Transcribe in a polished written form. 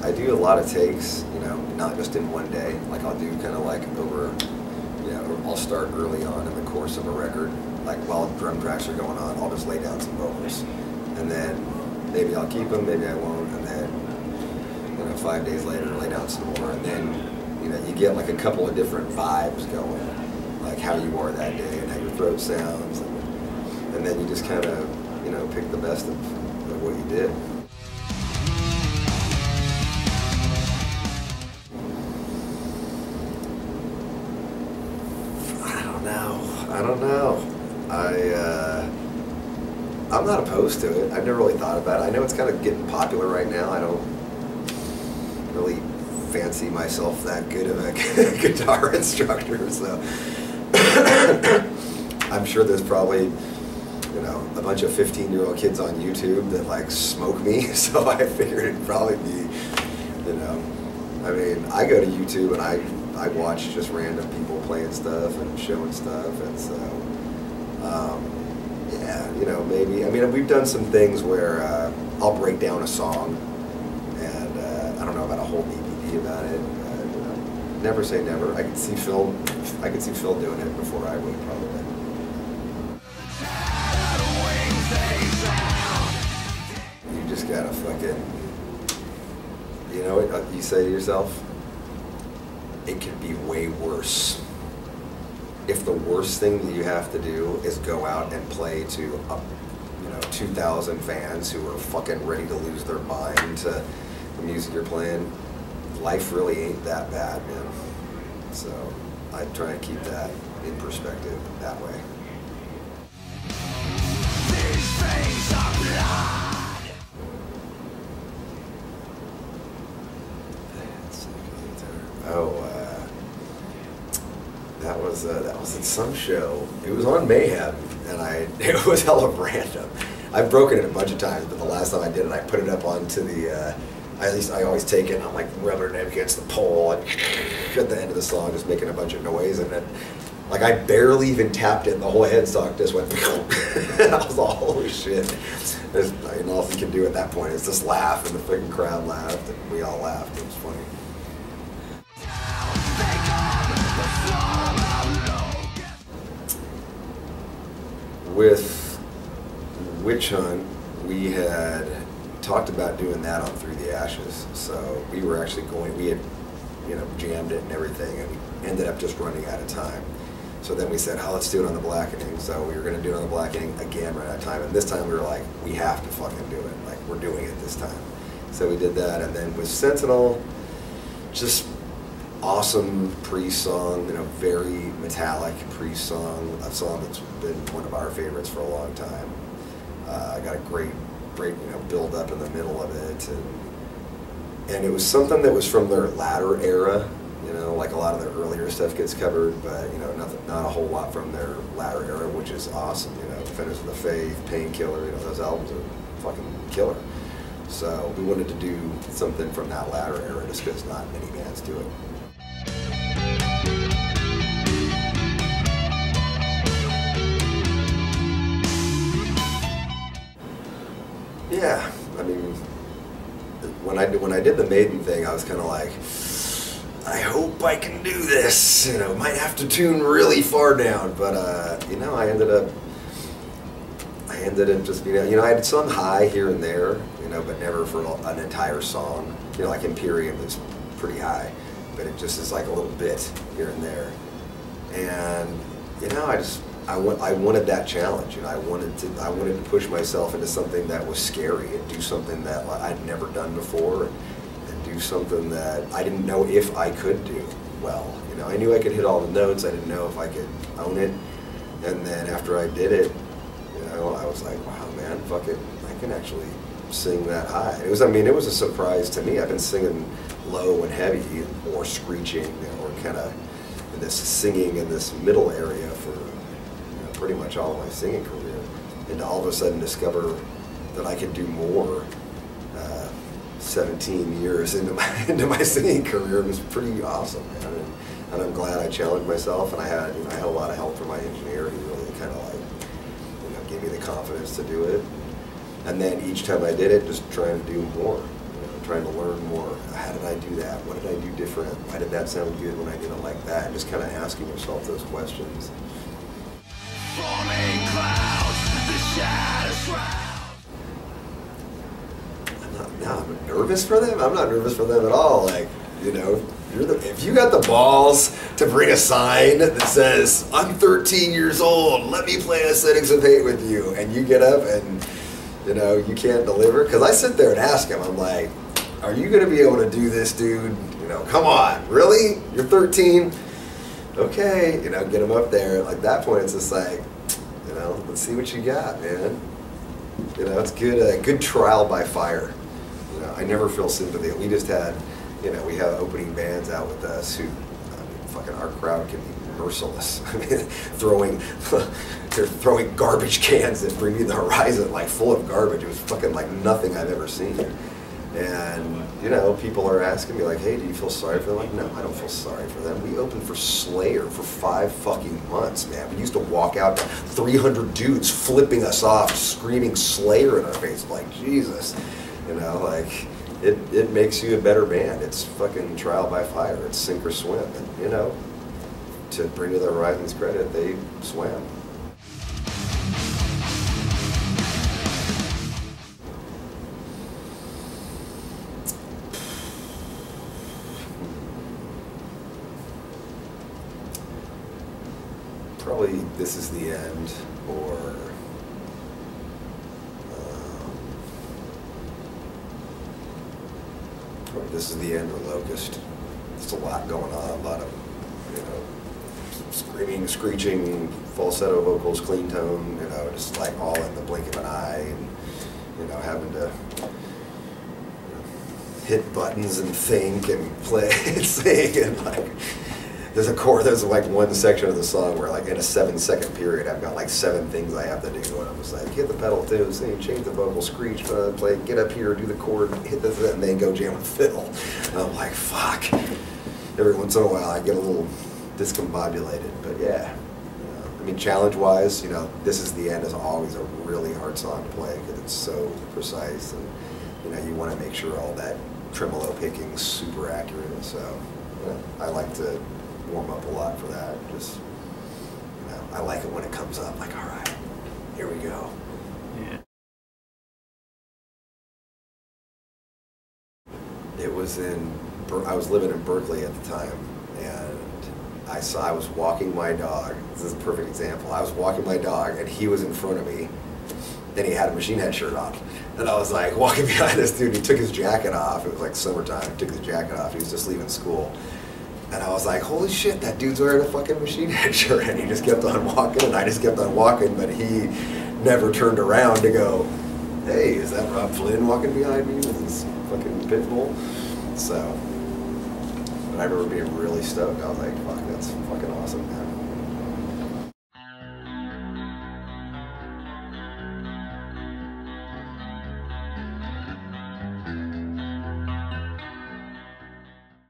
I do a lot of takes, you know, not just in one day. Like I'll do kind of like over, you know, I'll start early on in the course of a record, like while drum tracks are going on, I'll just lay down some vocals, and then maybe I'll keep them, maybe I won't, and then, you know, 5 days later lay down some more, and then, you know, you get like a couple of different vibes going, like how you are that day and how your throat sounds, and then you just kind of, you know, pick the best of what you did. I don't know. I'm not opposed to it. I've never really thought about it. I know it's kind of getting popular right now. I don't really fancy myself that good of a guitar instructor, so I'm sure there's probably, you know, a bunch of 15-year-old kids on YouTube that like smoke me, so I figured it'd probably be, you know, I mean, I go to YouTube and I watch just random people playing stuff and showing stuff, and so, yeah, you know, maybe, I mean, we've done some things where I'll break down a song, and I don't know about a whole DVD about it, you know, never say never. I could see Phil doing it before I would, probably. You just gotta fucking, you know what you say to yourself? It could be way worse. If the worst thing that you have to do is go out and play to, you know, 2,000 fans who are fucking ready to lose their mind to the music you're playing, life really ain't that bad, man. So I try and keep that in perspective that way. These things are blood. Oh, that was at some show. It was on Mayhem, and it was hella random. I've broken it a bunch of times, but the last time I did it, I put it up onto the, at least I always take it and I'm like rubbing it against the pole, and at the end of the song just making a bunch of noise, and then, like, I barely even tapped it and the whole headstock just went, and I was all, holy shit. There's, I mean, all you can do at that point is just laugh, and the freaking crowd laughed, and we all laughed. It was funny. With Witch Hunt, we had talked about doing that on Through the Ashes, so we were actually going, we had, you know, jammed it and everything, and we ended up just running out of time. So then we said, oh, let's do it on the Blackening. So we were going to do it on the Blackening again, ran out of time, and this time we were like, we have to fucking do it, like, we're doing it this time. So we did that, and then with Sentinel, just awesome Priest song, you know, very metallic Priest song, a song that's been one of our favorites for a long time. I got a great, you know, build up in the middle of it, and it was something that was from their latter era, you know, like a lot of their earlier stuff gets covered, but, you know, not a whole lot from their latter era, which is awesome, you know, Defenders of the Faith, Painkiller, you know, those albums are fucking killer. So we wanted to do something from that latter era just because not many bands do it. Yeah, I mean, when I did the Maiden thing, I was kind of like, I hope I can do this. You know, might have to tune really far down, but you know, I ended up just, you know, I had sung high here and there, you know, but never for an entire song. You know, like Imperium is pretty high, but it just is like a little bit here and there. And you know, I wanted that challenge, and I wanted to push myself into something that was scary and do something that I'd never done before, and do something that I didn't know if I could do well. You know, I knew I could hit all the notes. I didn't know if I could own it. And then after I did it, you know, I was like, wow, man, fuck it, I can actually sing that high. It was, I mean, it was a surprise to me. I've been singing low and heavy or screeching or kind of, you this singing in this middle area for pretty much all of my singing career, and to all of a sudden discover that I could do more 17 years into my singing career was pretty awesome, man. And I'm glad I challenged myself, and I had a lot of help from my engineer. He really kind of like gave me the confidence to do it. And then each time I did it, just trying to do more, trying to learn more. How did I do that? What did I do different? Why did that sound good when I did it like that? Just kind of asking yourself those questions. Forming clouds, the shadow shroud. I'm nervous for them. I'm not nervous for them at all. Like, if you got the balls to bring a sign that says, "I'm 13 years old, let me play a Settings of Hate with you," and you get up and you can't deliver, because I sit there and ask them, I'm like, are you going to be able to do this, dude? Come on, really? You're 13? Okay, get them up there. Like, that point, it's just like, let's see what you got, man. It's good, good trial by fire. I never feel sympathy. We just had, we have opening bands out with us who, fucking our crowd can be merciless. I mean, they're throwing garbage cans that bring me the horizon, like full of garbage. It was fucking like nothing I've ever seen. And, people are asking me like, hey, do you feel sorry for them? Like, no, I don't feel sorry for them. We opened for Slayer for 5 fucking months, man. We used to walk out to 300 dudes flipping us off, screaming Slayer in our face. Like, Jesus. Like, it makes you a better band. It's fucking trial by fire. It's sink or swim. And, to bring to the Horizon's credit, they swam. Probably This Is the End, or This Is the End, or Locust. There's a lot going on, a lot of, screaming, screeching, falsetto vocals, clean tone, just like all in the blink of an eye, and, having to hit buttons and think and play and sing, and like, there's like one section of the song where like in a 7-second period I've got like 7 things I have to do, and I'm just like, hit the pedal too, sing, change the vocal, screech, play, get up here, do the chord, hit this, and then go jam a fiddle. And I'm like, fuck. Every once in a while I get a little discombobulated, but yeah. I mean, challenge-wise, This Is the End is always a really hard song to play because it's so precise, and you want to make sure all that tremolo picking's super accurate. So I like to warm up a lot for that. Just, I like it when it comes up. Like, all right, here we go. Yeah. It was I was living in Berkeley at the time, and I was walking my dog. This is a perfect example. I was walking my dog, and he was in front of me, and he had a Machine Head shirt on. And I was like walking behind this dude. He took his jacket off. It was like summertime. He took his jacket off. He was just leaving school. And I was like, holy shit, that dude's wearing a fucking Machine Head shirt. And he just kept on walking, and I just kept on walking, but he never turned around to go, hey, is that Robb Flynn walking behind me with his fucking pit bull? So, but I remember being really stoked. I was like, fuck, that's fucking awesome, man.